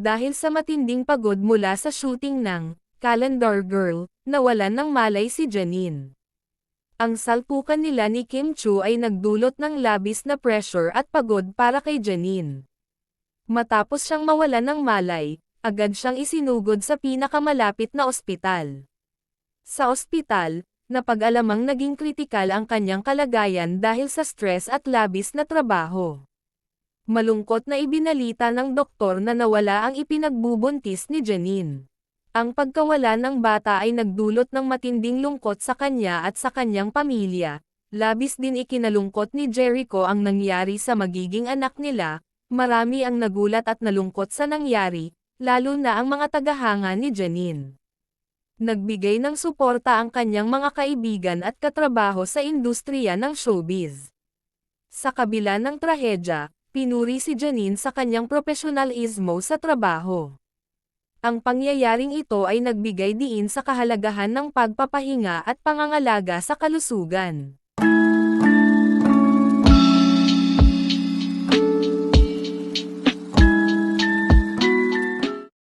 Dahil sa matinding pagod mula sa shooting ng Calendar Girl, nawalan ng malay si Janine. Ang salpukan nila ni Kim Chu ay nagdulot ng labis na pressure at pagod para kay Janine. Matapos siyang mawalan ng malay, agad siyang isinugod sa pinakamalapit na ospital. Sa ospital, napag-alamang naging kritikal ang kanyang kalagayan dahil sa stress at labis na trabaho. Malungkot na ibinalita ng doktor na nawala ang ipinagbubuntis ni Janine. Ang pagkawala ng bata ay nagdulot ng matinding lungkot sa kanya at sa kanyang pamilya. Labis din ikinalungkot ni Jericho ang nangyari sa magiging anak nila. Marami ang nagulat at nalungkot sa nangyari, lalo na ang mga tagahanga ni Janine. Nagbigay ng suporta ang kanyang mga kaibigan at katrabaho sa industriya ng showbiz. Sa kabila ng trahedya, pinuri si Janine sa kanyang profesionalismo sa trabaho. Ang pangyayaring ito ay nagbigay diin sa kahalagahan ng pagpapahinga at pangangalaga sa kalusugan.